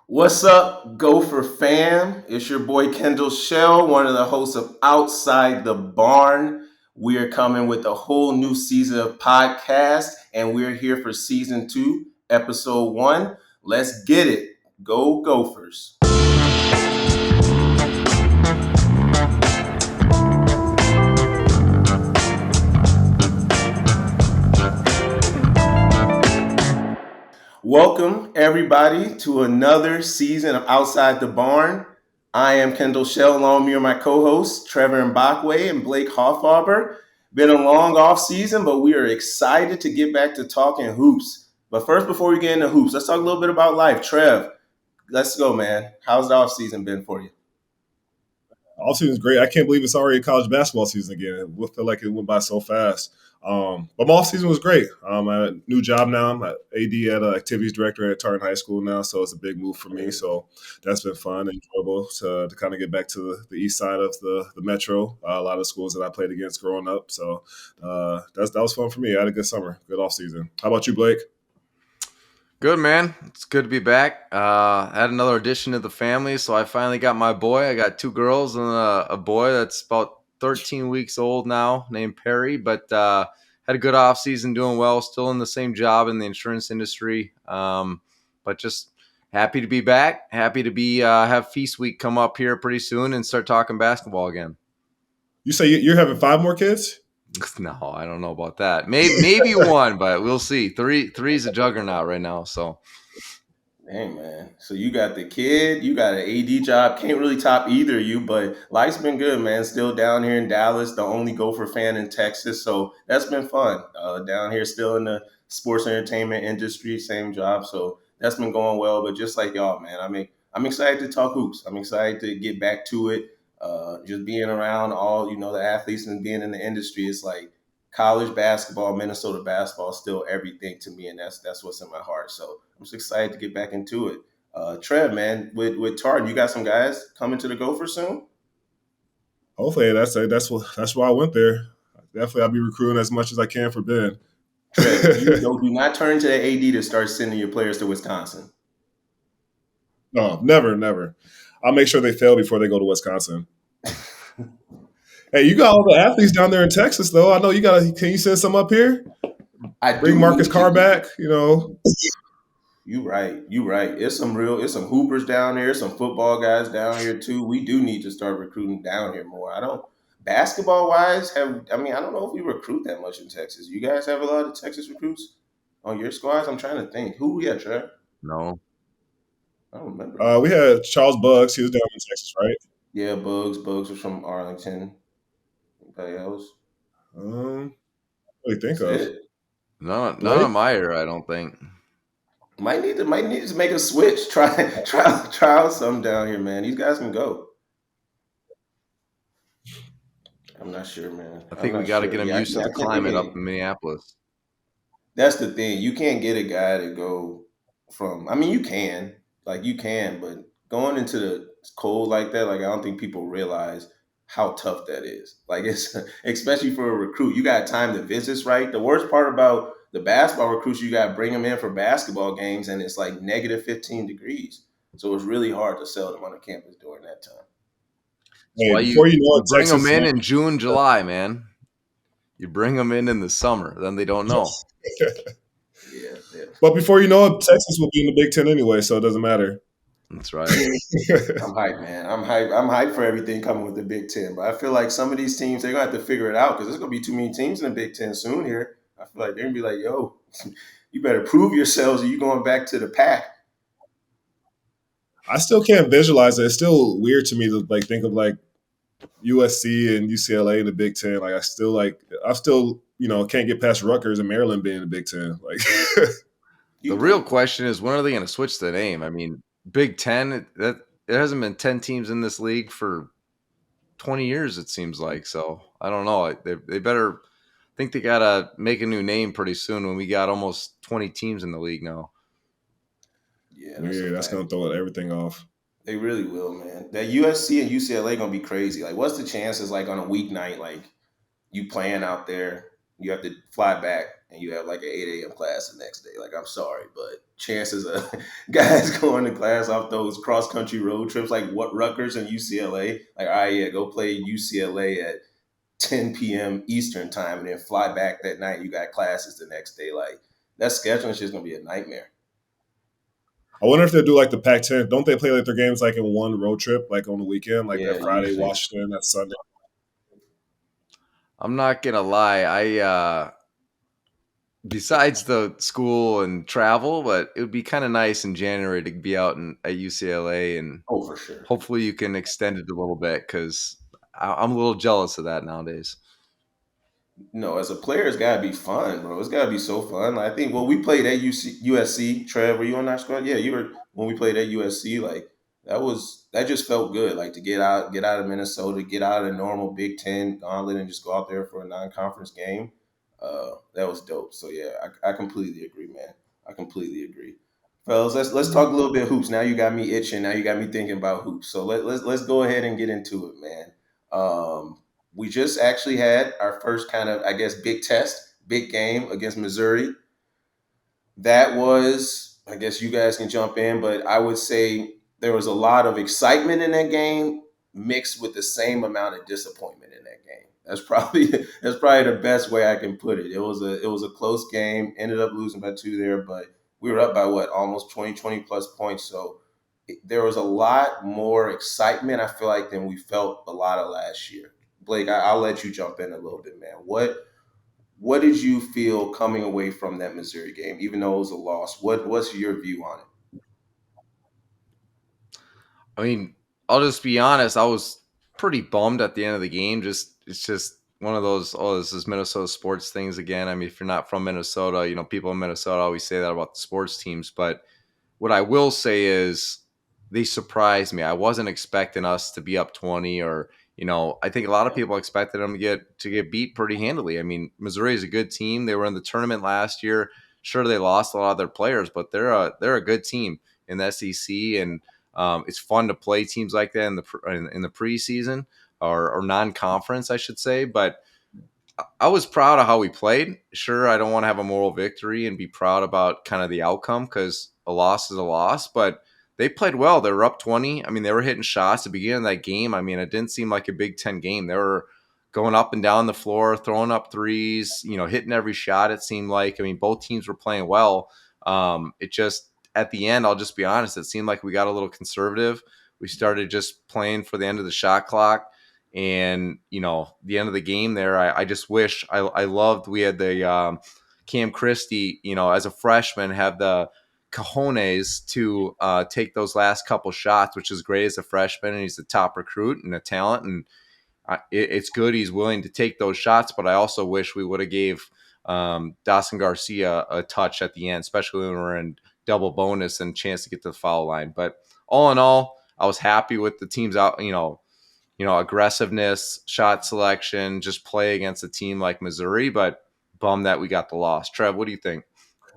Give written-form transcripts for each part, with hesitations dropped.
What's up, Gopher fam? It's your boy Kendall Shell, one of the hosts of Outside the Barn. We are coming with a whole new season of podcast, and we're here for season 2, episode 1. Let's get it. Go Gophers. Welcome, everybody, to another season of Outside the Barn. I am Kendall Shell, along with me are my co-hosts, Trevor and and Blake Hoffaber. Been a long off season, but we are excited to get back to talking hoops. But first, before we get into hoops, let's talk a little bit about life. Trev, let's go, man. How's the off season been for you? All season's great. I can't believe it's already college basketball season again. It feel like it went by so fast. But my off season was great. I have a new job now. I'm an AD at activities director at Tartan High School now, so it's a big move for me. So that's been fun and enjoyable to kind of get back to the east side of the metro. A lot of schools that I played against growing up. So that was fun for me. I had a good summer, good off season. How about you, Blake? Good, man. It's good to be back. Had another addition to the family, so I finally got my boy. I got two girls and a boy that's about 13 weeks old now, named Perry. But had a good off season, doing well. Still in the same job in the insurance industry, but just happy to be back. Happy to be have Feast Week come up here pretty soon and start talking basketball again. You say you're having 5 more kids? No, I don't know about that. Maybe one, but we'll see. Three's a juggernaut right now, so. Hey man, so you got the kid, you got an AD job. Can't really top either of you, but life's been good, man. Still down here in Dallas, the only Gopher fan in Texas, so that's been fun. Down here, still in the sports entertainment industry, same job, so that's been going well. But just like y'all, man, I'm excited to talk hoops. I'm excited to get back to it. Just being around all the athletes and being in the industry, it's like college basketball, Minnesota basketball, is still everything to me, and that's what's in my heart. So I'm just excited to get back into it. Trev, man, with Tartan, you got some guys coming to the Gopher soon. Hopefully, that's why I went there. Definitely, I'll be recruiting as much as I can for Ben. Trev, do not turn to the AD to start sending your players to Wisconsin. No, never, never. I'll make sure they fail before they go to Wisconsin. Hey, you got all the athletes down there in Texas, though. I know you got. Can you send some up here? I Bring do Marcus need Carr to. back. You know. You right. You right. It's some hoopers down here, some football guys down here too. We do need to start recruiting down here more. I don't basketball wise I don't know if we recruit that much in Texas. You guys have a lot of Texas recruits on your squads? I'm trying to think. Who we got, Trev? No. I don't remember. We had Charles Buggs. He was down in Texas, right? Yeah, Bugs was from Arlington. Anybody else? What do you think That's of it. None Blake? of my ear, I don't think. Might need to make a switch. Try out some down here, man. These guys can go. I'm not sure, man. I I'm think we not got to sure. get them Yeah, used to I the can't think of climate up any. in Minneapolis. That's the thing. You can't get a guy to go from. I mean, you can, but going into the cold like that, like I don't think people realize how tough that is. Like it's especially for a recruit. You got time to visits, right? The worst part about the basketball recruits, you got to bring them in for basketball games, and it's like negative 15 degrees. So it's really hard to sell them on the campus during that time. That's Hey, why before you know you it, bring them Texas. in June, July, man. You bring them in the summer, then they don't know. Yeah, yeah. But before you know it, Texas will be in the Big Ten anyway, so it doesn't matter. That's right. I'm hyped, man. I'm hyped. I'm hyped for everything coming with the Big Ten. But I feel like some of these teams they're gonna have to figure it out because there's gonna be too many teams in the Big Ten soon. Here, I feel like they're gonna be like, "Yo, you better prove yourselves. Or you going back to the pack?" I still can't visualize it. It's still weird to me to like think of like USC and UCLA in the Big Ten. Like I still can't get past Rutgers and Maryland being in the Big Ten. Like The You real think? question is, when are they going to switch the name? I mean, Big Ten, that there hasn't been 10 teams in this league for 20 years, it seems like. So I don't know. They better think they got to make a new name pretty soon when we got almost 20 teams in the league now. Yeah, that's a weird. That's fact. gonna throw everything off. They really will, man. That USC and UCLA gonna be crazy. Like, what's the chances? Like on a weeknight, like you playing out there, you have to fly back. and you have like an 8 a.m. class the next day. Like, I'm sorry, but chances of guys going to class off those cross country road trips, like what Rutgers and UCLA, like, all right, yeah, go play UCLA at 10 p.m. Eastern time and then fly back that night. You got classes the next day. Like, that scheduling is just gonna be a nightmare. I wonder if they do like the Pac-10. Don't they play like their games like in one road trip, like on the weekend, like Yeah, that Friday usually. Washington, that Sunday? I'm not gonna lie. I besides the school and travel, but it would be kind of nice in January to be out at UCLA, and Oh, for sure. hopefully you can extend it a little bit because I'm a little jealous of that nowadays. No, as a player, it's gotta be fun, bro. It's gotta be so fun. Like, I think when we played at USC, Trev, were you on that squad? Yeah, you were. When we played at USC, like, that just felt good. Like, to get out of Minnesota, get out of the normal Big Ten gauntlet, and just go out there for a non-conference game. That was dope. So yeah, I completely agree, man. I completely agree. Fellas, let's talk a little bit of hoops. Now you got me itching. Now you got me thinking about hoops. So let's go ahead and get into it, man. We just actually had our first kind of, I guess, big test, big game against Missouri. That was, I guess you guys can jump in, but I would say there was a lot of excitement in that game mixed with the same amount of disappointment in that game. That's probably that's probably the best way I can put it. It was a close game, ended up losing by two there, but we were up by what, almost 20 plus points. So there was a lot more excitement, I feel like, than we felt a lot of last year. Blake, I'll let you jump in a little bit, man. What did you feel coming away from that Missouri game, even though it was a loss? What's your view on it? I mean, I'll just be honest. I was pretty bummed at the end of the game. Just it's just one of those. Oh, this is Minnesota sports things again. I mean, if you're not from Minnesota, people in Minnesota always say that about the sports teams. But what I will say is they surprised me. I wasn't expecting us to be up 20 or I think a lot of people expected them to get beat pretty handily. I mean, Missouri is a good team. They were in the tournament last year. Sure, they lost a lot of their players, but they're a good team in the SEC, and it's fun to play teams like that in the preseason or non-conference, I should say. But I was proud of how we played. Sure, I don't want to have a moral victory and be proud about kind of the outcome because a loss is a loss, but they played well. They were up 20. I mean, they were hitting shots at the beginning of that game. I mean, it didn't seem like a Big Ten game. They were going up and down the floor, throwing up threes, hitting every shot, it seemed like. I mean, both teams were playing well. It just, at the end, I'll just be honest, it seemed like we got a little conservative. We started just playing for the end of the shot clock and the end of the game there. I just wish I loved we had the Cam Christie, as a freshman, have the cojones to take those last couple shots, which is great as a freshman, and he's the top recruit and a talent, and it's good he's willing to take those shots. But I also wish we would have gave Dawson Garcia a touch at the end, especially when we're in double bonus and chance to get to the foul line. But all in all, I was happy with the teams out, aggressiveness, shot selection, just play against a team like Missouri, but bummed that we got the loss. Trev, what do you think?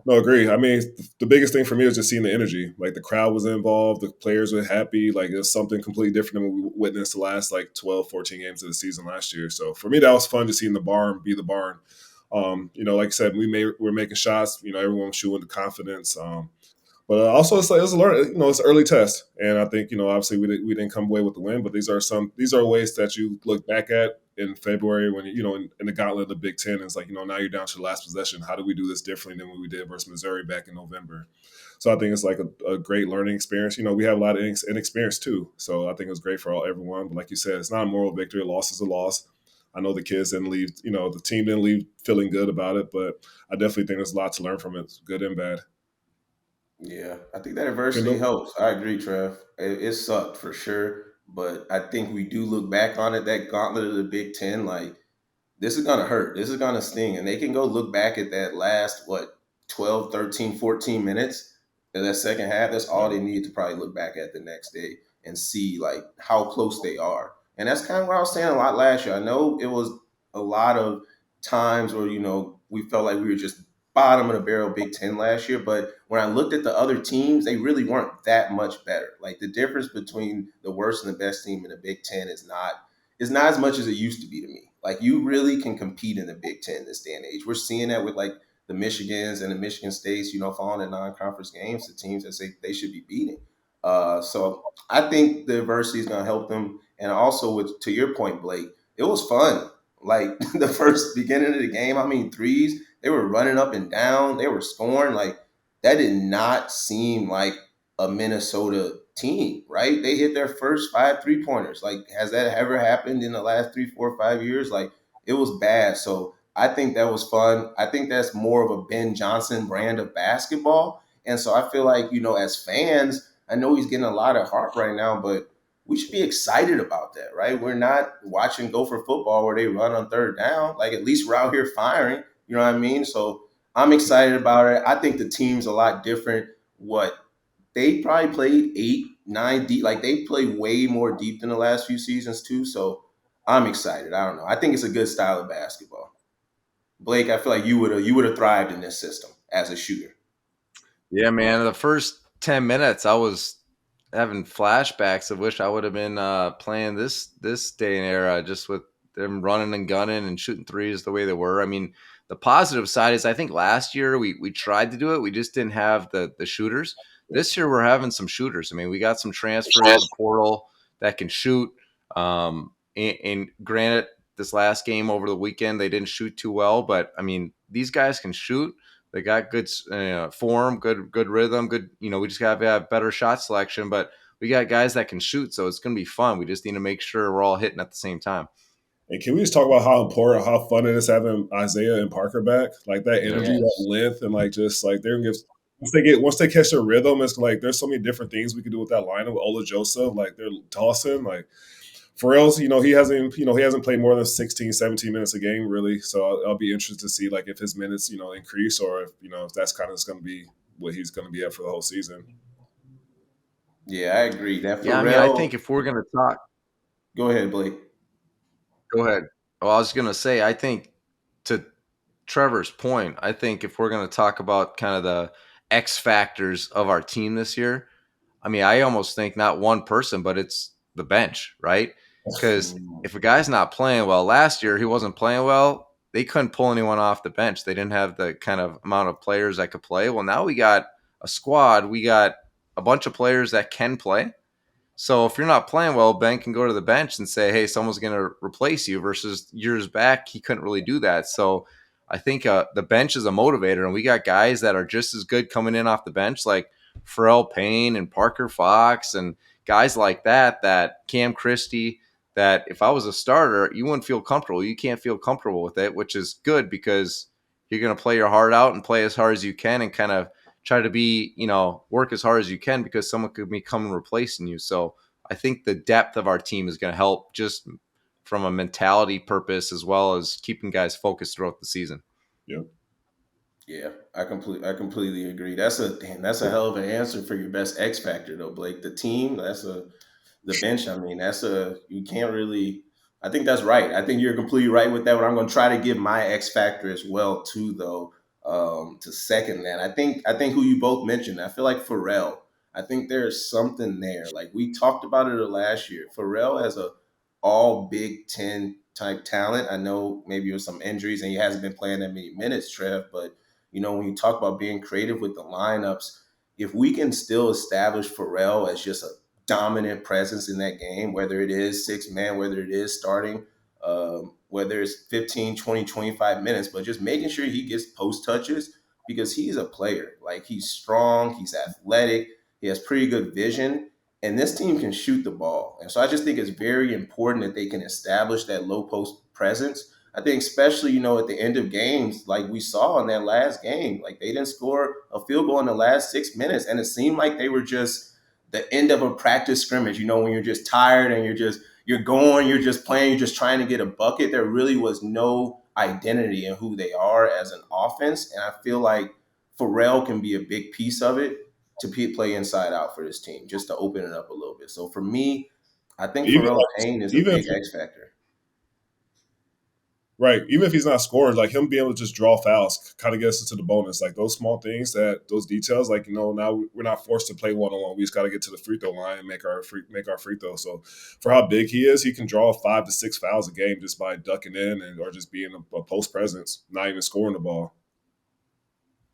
No, agree. I mean, the biggest thing for me was just seeing the energy. Like the crowd was involved, the players were happy. Like it was something completely different than what we witnessed the last like 12, 14 games of the season last year. So for me, that was fun to see in the barn be the barn. Like I said, we're making shots. Everyone was showing the confidence. But also, it's like it's a learn. It's an early test, and I think obviously we didn't come away with the win, but these are ways that you look back at in February when in the gauntlet of the Big Ten. It's like now you're down to the last possession. How do we do this differently than what we did versus Missouri back in November? So I think it's like a great learning experience. We have a lot of inexperience too, so I think it was great for everyone. But like you said, it's not a moral victory. A loss is a loss. I know the kids didn't leave. The team didn't leave feeling good about it, but I definitely think there's a lot to learn from it, good and bad. Yeah, I think that adversity Kendall? helps. I agree, Trev. It sucked for sure, but I think we do look back on it, that gauntlet of the Big Ten, like, this is going to hurt. This is going to sting. And they can go look back at that last, what, 12, 13, 14 minutes in that second half. That's all Yeah. they need to probably look back at the next day and see, like, how close they are. And that's kind of what I was saying a lot last year. I know it was a lot of times where, we felt like we were just bottom of the barrel Big Ten last year. But when I looked at the other teams, they really weren't that much better. Like, the difference between the worst and the best team in the Big Ten is not as much as it used to be to me. Like, you really can compete in the Big Ten this day and age. We're seeing that with, like, the Michigans and the Michigan States, following the non-conference games, the teams that say they should be beating. So I think the adversity is going to help them. And also, to your point, Blake, it was fun. Like the first beginning of the game, I mean, threes, they were running up and down, they were scoring. Like that did not seem like a Minnesota team, right? They hit their first 5 3 pointers. Like, has that ever happened in the last 3, 4, 5 years? Like, it was bad. So I think that was fun. I think that's more of a Ben Johnson brand of basketball. And so I feel like, as fans, I know he's getting a lot of harp right now, but we should be excited about that, right? We're not watching Gopher football where they run on third down. Like, at least we're out here firing. You know what I mean? So I'm excited about it. I think the team's a lot different. What they probably played 8, 9 deep. Like they played way more deep than the last few seasons too. So I'm excited. I don't know. I think it's a good style of basketball. Blake, I feel like you would have thrived in this system as a shooter. Yeah, man. The first 10 minutes, I was having flashbacks of wish I would have been playing this day and era, just with them running and gunning and shooting threes the way they were. I mean, the positive side is I think last year we tried to do it, we just didn't have the shooters. This year we're having some shooters. I mean, we got some transfers in the portal that can shoot. And granted, this last game over the weekend they didn't shoot too well, but I mean, these guys can shoot. They got good form, good rhythm, good. We just got to have better shot selection, but we got guys that can shoot, so it's going to be fun. We just need to make sure we're all hitting at the same time. And can we just talk about how important, how fun it is having Isaiah and Parker back? Like that Yeah. energy, that Yes. length, and like just like they're gonna give once they catch their rhythm, it's like there's so many different things we can do with that lineup with Ola Joseph. Like they're tossing. Like Pharrell's, he hasn't played more than 16, 17 minutes a game, really. So I'll be interested to see like if his minutes, increase or if that's kind of going to be what he's going to be at for the whole season. Yeah, I agree. That Yeah, I mean, I Pharrell. think if we're going to talk, Go ahead, Blake. go ahead. Well, I was going to say, I think to Trevor's point, I think if we're going to talk about kind of the X factors of our team this year, I mean, I almost think not one person, but it's the bench, right? Because if a guy's not playing well, last year he wasn't playing well, they couldn't pull anyone off the bench. They didn't have the kind of amount of players that could play. Well, now we got a squad. We got a bunch of players that can play. So if you're not playing well, Ben can go to the bench and say, "Hey, someone's going to replace you." Versus years back, he couldn't really do that. So I think the bench is a motivator, and we got guys that are just as good coming in off the bench, like Pharrell Payne and Parker Fox, and guys like that. That Cam Christie. That if I was a starter, you wouldn't feel comfortable. You can't feel comfortable with it, which is good because you're going to play your heart out and play as hard as you can, and kind of try to be, work as hard as you can because someone could be coming replacing you. So I think the depth of our team is going to help just from a mentality purpose as well as keeping guys focused throughout the season. Yep. Yeah, I completely agree. That's a hell of an answer for your best X factor though, Blake. The team, the bench. I mean, you can't really. I think that's right. I think you're completely right with that. But I'm going to try to give my X factor as well too, though, to second that. I think who you both mentioned. I feel like Pharrell. I think there's something there. Like we talked about it last year. Pharrell has a all Big Ten type talent. I know maybe with some injuries and he hasn't been playing that many minutes, Trev. But when you talk about being creative with the lineups, if we can still establish Pharrell as just a dominant presence in that game, whether it is 6 man, whether it is starting, whether it's 15, 20, 25 minutes, but just making sure he gets post touches because he's a player. Like he's strong, he's athletic, he has pretty good vision, and this team can shoot the ball. And so I just think it's very important that they can establish that low post presence. I think especially, at the end of games, like we saw in that last game, like they didn't score a field goal in the last 6 minutes. And it seemed like they were just the end of a practice scrimmage, when you're just tired and you're just playing, you're just trying to get a bucket. There really was no identity in who they are as an offense. And I feel like Pharrell can be a big piece of it to play inside out for this team, just to open it up a little bit. So for me, I think Even Pharrell like Payne is a even big if X factor. Right. Even if he's not scoring, like him being able to just draw fouls kind of gets us to the bonus. Like those small things, those details, like now we're not forced to play 1-on-1. We just got to get to the free throw line and make our free throw. So for how big he is, he can draw 5 to 6 fouls a game just by ducking in or just being a post presence, not even scoring the ball.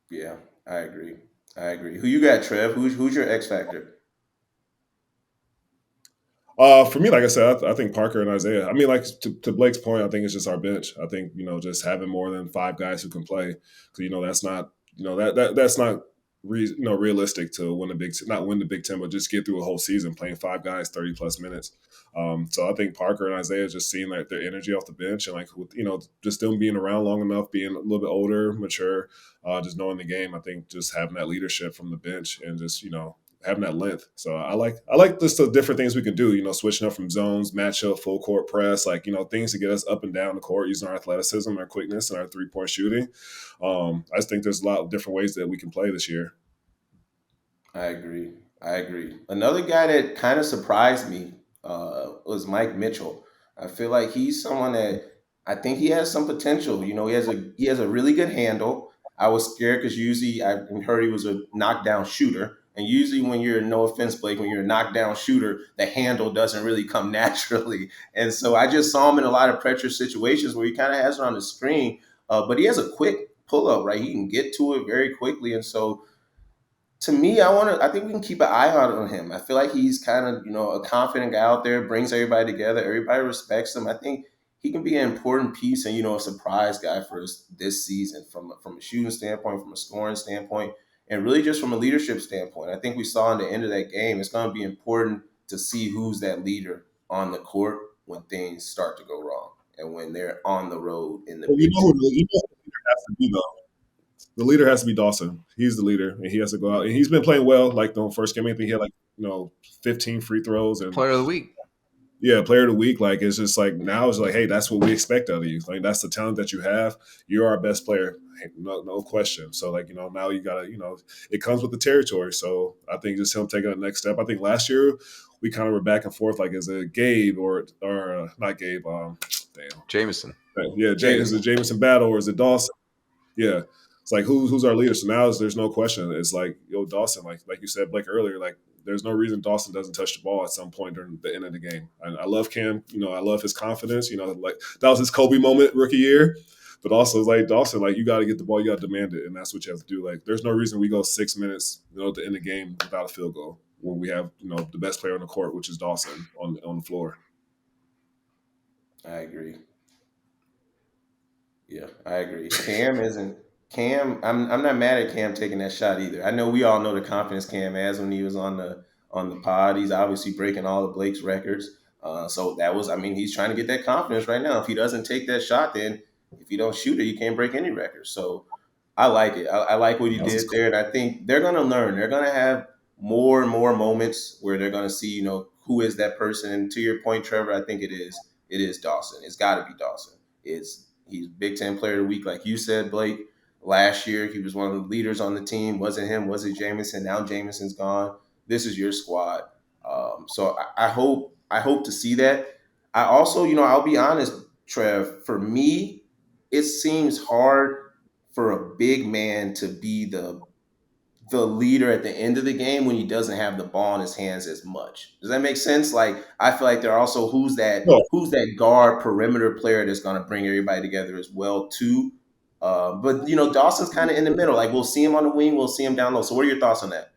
Yeah, I agree. I agree. Who you got, Trev? Who's your X factor? For me, like I said, I think Parker and Isaiah. I mean, like to Blake's point, I think it's just our bench. I think just having more than five guys who can play, because that's not that's not realistic to win the not win the Big Ten, but just get through a whole season playing five guys 30 plus minutes. So I think Parker and Isaiah just seeing like their energy off the bench and like with just them being around long enough, being a little bit older, mature, just knowing the game. I think just having that leadership from the bench and just having that length. So I like just the different things we can do. Switching up from zones, matchup, full court press, like things to get us up and down the court using our athleticism, our quickness, and our 3 point shooting. I just think there's a lot of different ways that we can play this year. I agree. I agree. Another guy that kind of surprised me was Mike Mitchell. I feel like he's someone that I think he has some potential. He has a really good handle. I was scared because usually I heard he was a knockdown shooter, and usually when you're no offense, Blake, when you're a knockdown shooter, the handle doesn't really come naturally. And so I just saw him in a lot of pressure situations where he kind of has it on the screen, but he has a quick pull up, right? He can get to it very quickly, and so to me, I think we can keep an eye out on him. I feel like he's kind of, a confident guy out there, brings everybody together. Everybody respects him. I think he can be an important piece and, a surprise guy for us this season from a shooting standpoint, from a scoring standpoint, and really just from a leadership standpoint. I think we saw in the end of that game, it's going to be important to see who's that leader on the court when things start to go wrong and when they're on the road in the Well, Big Ten. who the leader has to be though. The leader has to be Dawson. He's the leader, and he has to go out. And he's been playing well. Like the first game, I think he had like 15 free throws and Player of the week. yeah, player of the week. Like it's just like now it's like, hey, that's what we expect out of you. Like that's the talent that you have. You're our best player, hey, no question. So like now you gotta it comes with the territory. So I think just him taking the next step. I think last year we kind of were back and forth like is it Gabe or not Gabe? Damn, Jameson. yeah, is it Jameson. Jameson Battle or is it Dawson? Yeah. It's like who's our leader? So now there's no question. It's like Dawson, like you said Blake earlier, like there's no reason Dawson doesn't touch the ball at some point during the end of the game. I love Cam. I love his confidence. Like that was his Kobe moment rookie year. But also, it's like Dawson, like you got to get the ball, you got to demand it, and that's what you have to do. Like, there's no reason we go 6 minutes, at the end of the game without a field goal when we have, the best player on the court, which is Dawson on the floor. I agree. Yeah, I agree. Cam isn't Cam. I'm not mad at Cam taking that shot either. I know we all know the confidence Cam has when he was on the pod. He's obviously breaking all of Blake's records. So that was, I mean, he's trying to get that confidence right now. If he doesn't take that shot, then if you don't shoot it, you can't break any records. So I like it. I like what he That was did there, and I think they're gonna learn. They're gonna have more and more moments where they're gonna see, who is that person. And to your point, Trevor, I think it is Dawson. It's got to be Dawson. He's Big Ten Player of the Week, like you said, Blake. Last year, he was one of the leaders on the team. Wasn't him? Was it Jameson? Now Jameson's gone. This is your squad. So I hope to see that. I also, I'll be honest, Trev. For me, it seems hard for a big man to be the leader at the end of the game when he doesn't have the ball in his hands as much. Does that make sense? Like I feel like they're also no, who's that guard perimeter player that's going to bring everybody together as well too. But Dawson's kind of in the middle. Like we'll see him on the wing, we'll see him down low. So what are your thoughts on that?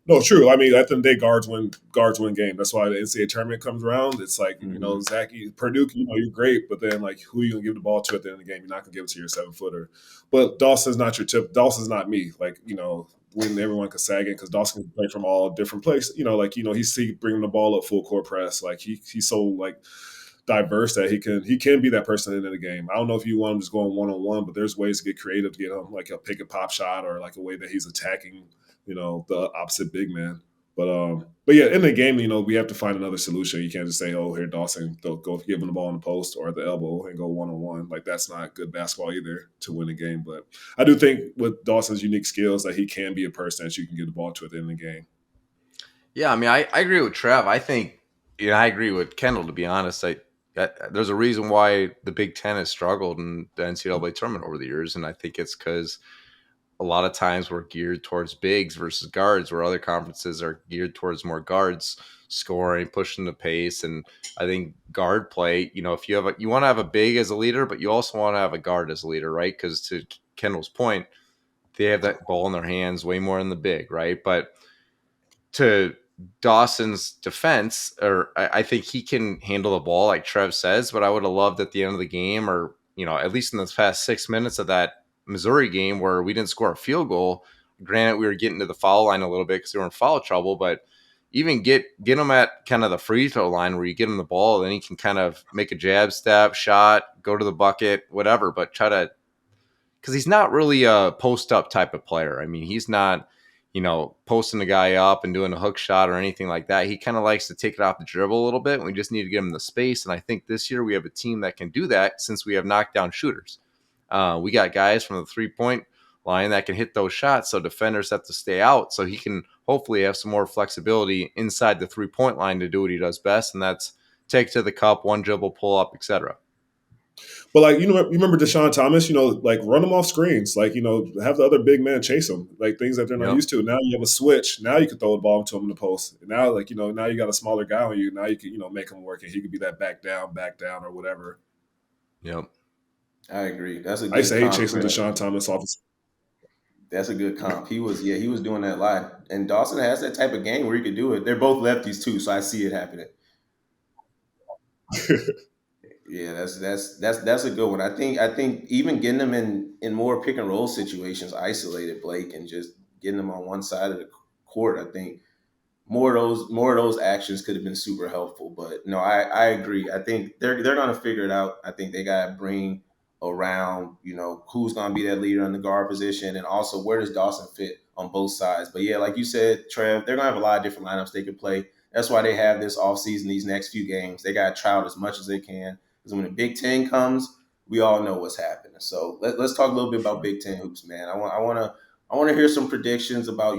no, true. I mean, at the end of the day, guards win game. That's why the NCAA tournament comes around. It's like Hmm. Zach Purdue. You're great, but then like who are you gonna give the ball to at the end of the game? You're not gonna give it to your 7 footer. But Dawson's not your tip. Dawson's not me. Like when everyone can sag in because Dawson can play from all different places. Like he's bringing the ball up full court press. Like he's so like diverse that he can be that person at the end of the game. I don't know if you want him just going one on one, but there's ways to get creative to get him like a pick and pop shot or like a way that he's attacking, the opposite big man. But yeah, in the game, we have to find another solution. You can't just say, "Oh, here, Dawson, go give him the ball in the post or at the elbow and go one on one." Like that's not good basketball either to win a game. But I do think with Dawson's unique skills that he can be a person that you can get the ball to at the end of the game. Yeah, I mean, I agree with Trev. I think, I agree with Kendall. To be honest, there's a reason why the Big Ten has struggled in the NCAA tournament over the years, and I think it's because a lot of times we're geared towards bigs versus guards, where other conferences are geared towards more guards scoring, pushing the pace. And I think guard play, if you want to have a big as a leader, but you also want to have a guard as a leader, right? Because to Kendall's point, they have that ball in their hands way more in the big, right? But to Dawson's defense, or I think he can handle the ball, like Trev says. But I would have loved at the end of the game, or at least in the past 6 minutes of that Missouri game where we didn't score a field goal. Granted, we were getting to the foul line a little bit because they were in foul trouble, but even get him at kind of the free throw line where you get him the ball, then he can kind of make a jab step, shot, go to the bucket, whatever. But try to, because he's not really a post up type of player. I mean, he's not, posting the guy up and doing a hook shot or anything like that. He kind of likes to take it off the dribble a little bit. And we just need to give him the space. And I think this year we have a team that can do that since we have knockdown shooters. We got guys from the 3-point line that can hit those shots. So defenders have to stay out. So he can hopefully have some more flexibility inside the 3-point line to do what he does best. And that's take to the cup, one dribble, pull up, etc. But like you remember Deshaun Thomas, like run them off screens, like have the other big man chase them, like things that they're not Yep. used to. Now you have a switch. Now you can throw the ball into him in the post. And now like now you got a smaller guy on you. Now you can make him work, and he could be that back down, or whatever. Yep. I agree. That's a I used good to hate comp, chasing Trev. Deshaun Thomas off. That's a good comp. He was doing that a lot. And Dawson has that type of game where he could do it. They're both lefties too, so I see it happening. Yeah, that's a good one. I think even getting them in more pick and roll situations, isolated Blake and just getting them on one side of the court. I think more of those actions could have been super helpful. But no, I agree. I think they're gonna figure it out. I think they gotta bring around, who's gonna be that leader in the guard position, and also where does Dawson fit on both sides. But yeah, like you said, Trev, they're gonna have a lot of different lineups they could play. That's why they have this offseason, these next few games. They gotta try out as much as they can. Because when the Big Ten comes, we all know what's happening. So let's talk a little bit about Big Ten hoops, man. I want to hear some predictions about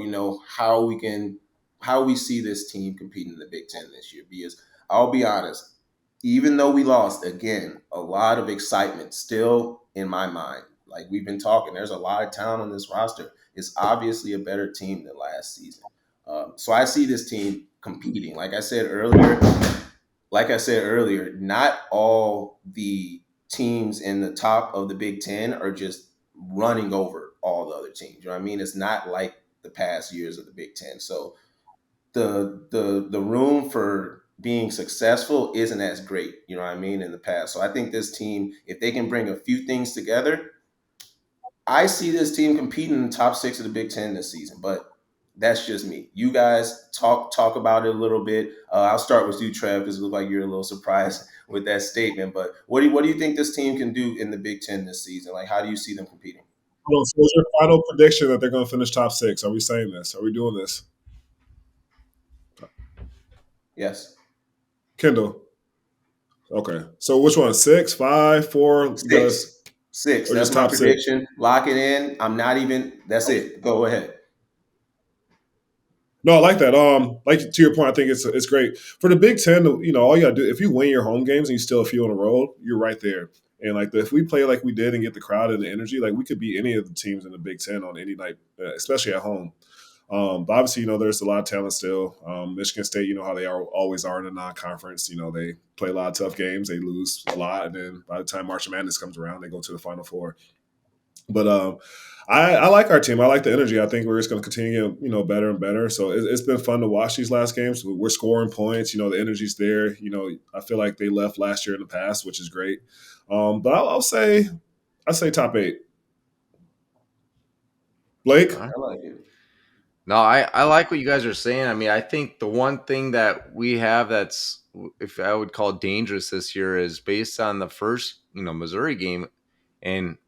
how we see this team competing in the Big Ten this year. Because I'll be honest, even though we lost, again, a lot of excitement still in my mind. Like we've been talking, there's a lot of talent on this roster. It's obviously a better team than last season. So I see this team competing. Like I said earlier, not all the teams in the top of the Big Ten are just running over all the other teams. You know what I mean? It's not like the past years of the Big Ten. So the room for being successful isn't as great, you know what I mean, in the past. So I think this team, if they can bring a few things together, I see this team competing in the top six of the Big Ten this season. But that's just me. You guys talk about it a little bit. I'll start with you, Trev, because it looks like you're a little surprised with that statement. But what do you think this team can do in the Big Ten this season? Like, how do you see them competing? So is your final prediction that they're going to finish top six? Are we saying this? Are we doing this, Yes. Kendall? Okay. So which one? Six, five, four? You got us, Six. Six. or That's just my top six? prediction. Lock it in. I'm not even. That's it. Go ahead. No, I like that. Like to your point, I think it's great for the Big Ten. All you got to do if you win your home games and you still a few on the road, you're right there. And like if we play like we did and get the crowd and the energy, like we could beat any of the teams in the Big Ten on any night, especially at home. But obviously, there's a lot of talent still. Michigan State, how they always are in a non-conference. They play a lot of tough games, they lose a lot, and then by the time March Madness comes around, they go to the Final Four. But I like our team. I like the energy. I think we're just going to continue to get better and better. So it's been fun to watch these last games. We're scoring points. The energy's there. I feel like they left last year in the past, which is great. But I say top eight. Blake. I like it. No, I like what you guys are saying. I mean, I think the one thing that we have that's, if I would call dangerous this year, is based on the first, Missouri game and,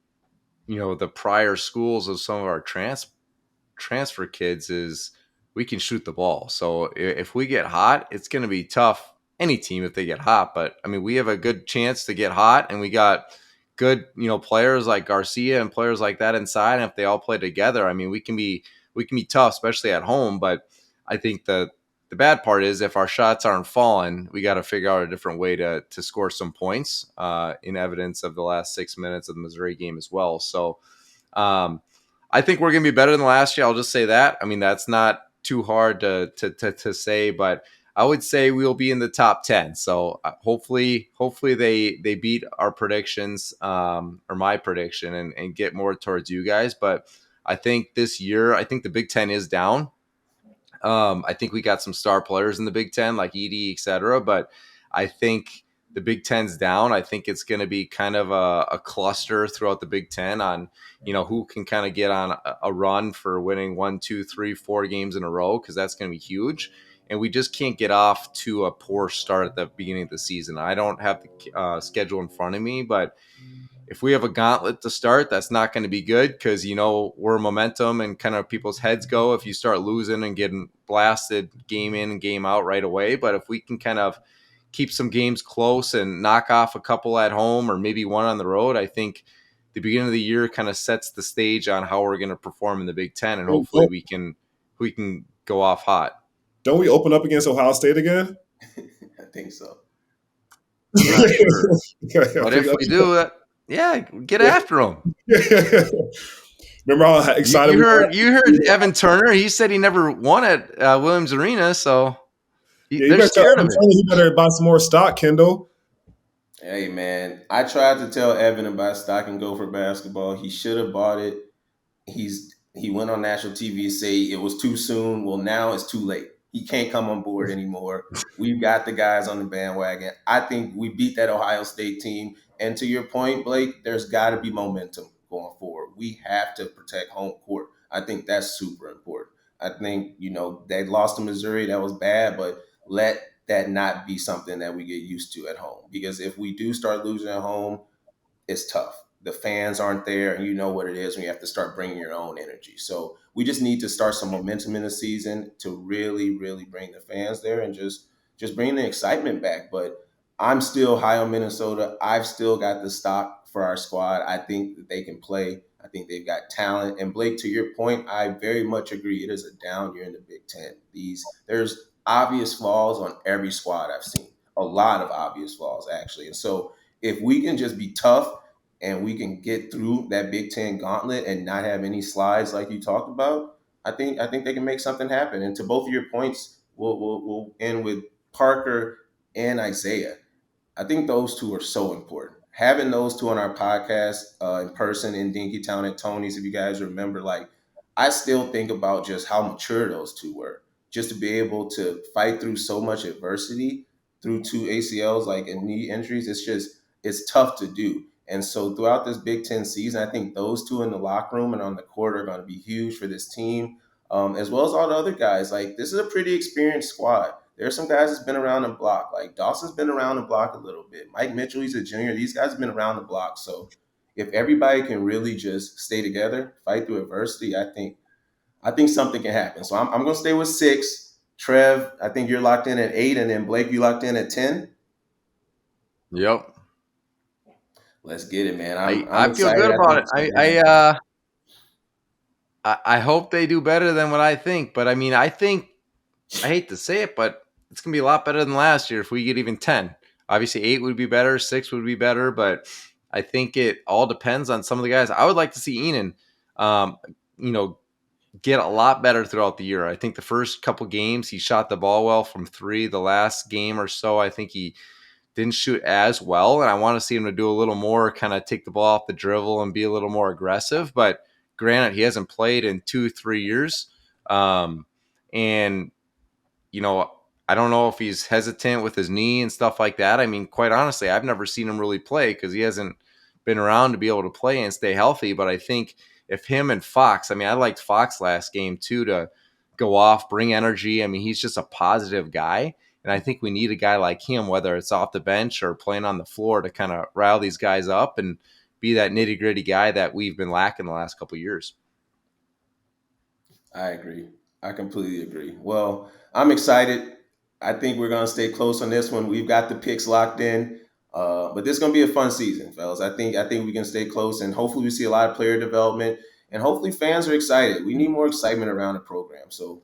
the prior schools of some of our transfer kids is we can shoot the ball. So if we get hot, it's going to be tough. Any team if they get hot, but I mean we have a good chance to get hot, and we got good players like Garcia and players like that inside. And if they all play together, I mean we can be tough, especially at home. But I think the bad part is if our shots aren't falling, we got to figure out a different way to score some points. In evidence of the last 6 minutes of the Missouri game as well. So. Um, I think we're going to be better than last year. I'll just say that. I mean, that's not too hard to say, but I would say we'll be in the top 10. So hopefully they beat our predictions or my prediction and get more towards you guys. But I think this year, I think the Big Ten is down. I think we got some star players in the Big Ten, like Edie, et cetera. But I think the Big Ten's down. I think it's going to be kind of a cluster throughout the Big Ten on, who can kind of get on a run for winning 1, 2, 3, 4 games in a row, because that's going to be huge. And we just can't get off to a poor start at the beginning of the season. I don't have the schedule in front of me, but if we have a gauntlet to start, that's not going to be good, because where momentum and kind of people's heads go if you start losing and getting blasted game in and game out right away. But if we can kind of keep some games close and knock off a couple at home or maybe one on the road, I think the beginning of the year kind of sets the stage on how we're going to perform in the Big Ten, and hopefully we can go off hot. Don't we open up against Ohio State again? I think so. I'm not sure, Yeah, but if we do that, yeah, get after them. Remember how You, excited you we were? heard you heard Evan Turner. He said he never won at Williams Arena, so Yeah, you they're better tell scared Evan of it. Turner he better buy some more stock, Kendall. Hey man, I tried to tell Evan about stock and Gopher basketball. He should have bought it. He went on national TV to say it was too soon. Well, now it's too late. He can't come on board anymore. We've got the guys on the bandwagon. I think we beat that Ohio State team. And to your point, Blake, there's got to be momentum going forward. We have to protect home court. I think that's super important. I think, they lost to Missouri. That was bad, but let that not be something that we get used to at home. Because if we do start losing at home, it's tough. The fans aren't there, and you know what it is when you have to start bringing your own energy. So we just need to start some momentum in the season to really, really bring the fans there and just bring the excitement back. But I'm still high on Minnesota. I've still got the stock for our squad. I think that they can play. I think they've got talent. And Blake, to your point, I very much agree. It is a down year in the Big Ten. There's obvious flaws on every squad I've seen. A lot of obvious flaws, actually. And so if we can just be tough and we can get through that Big Ten gauntlet and not have any slides like you talked about, I think they can make something happen. And to both of your points, we'll end with Parker and Isaiah. I think those two are so important. Having those two on our podcast in person in Dinkytown at Tony's, if you guys remember, like I still think about just how mature those two were. Just to be able to fight through so much adversity through two ACLs, like and knee injuries, it's tough to do. And so throughout this Big Ten season, I think those two in the locker room and on the court are going to be huge for this team, as well as all the other guys. Like this is a pretty experienced squad. There's some guys that's been around the block. Like Dawson's been around the block a little bit. Mike Mitchell, he's a junior. These guys have been around the block. So if everybody can really just stay together, fight through adversity, I think something can happen. So I'm going to stay with 6. Trev, I think you're locked in at 8, and then Blake, you locked in at 10. Yep, Let's get it, man. I'm I I'm I feel good excited. I about think it. it's going to be a good one. I hope they do better than what I think. But I mean, I hate to say it, but it's gonna be a lot better than last year if we get even 10. Obviously, 8 would be better, 6 would be better, but I think it all depends on some of the guys. I would like to see Enan, um, you know, get a lot better throughout the year. I think the first couple games he shot the ball well from 3. The last game or so, I think he didn't shoot as well, and I want to see him to do a little more, kind of take the ball off the dribble and be a little more aggressive. But granted, he hasn't played in 2 3 years, and you know, I don't know if he's hesitant with his knee and stuff like that. I mean, quite honestly, I've never seen him really play because he hasn't been around to be able to play and stay healthy. But I think if him and Fox, I mean, I liked Fox last game too to go off, bring energy. I mean, he's just a positive guy. And I think we need a guy like him, whether it's off the bench or playing on the floor, to kind of rile these guys up and be that nitty gritty guy that we've been lacking the last couple of years. I agree. I completely agree. Well, I'm excited. I think we're going to stay close on this one. We've got the picks locked in. But this is going to be a fun season, fellas. I think we can stay close, and hopefully we see a lot of player development, and hopefully fans are excited. We need more excitement around the program. So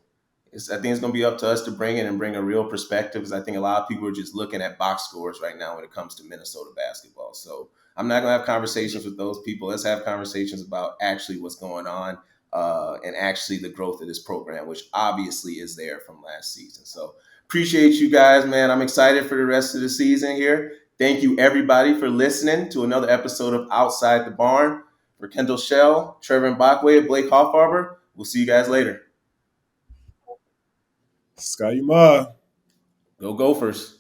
I think it's going to be up to us to bring it and bring a real perspective, because I think a lot of people are just looking at box scores right now when it comes to Minnesota basketball. So I'm not going to have conversations with those people. Let's have conversations about actually what's going on, and actually the growth of this program, which obviously is there from last season. So appreciate you guys, man. I'm excited for the rest of the season here. Thank you, everybody, for listening to another episode of Outside the Barn. For Kendall Shell, Trevor and Bachway, Blake Hoffarber, we'll see you guys later. Sky Ma. Go Gophers.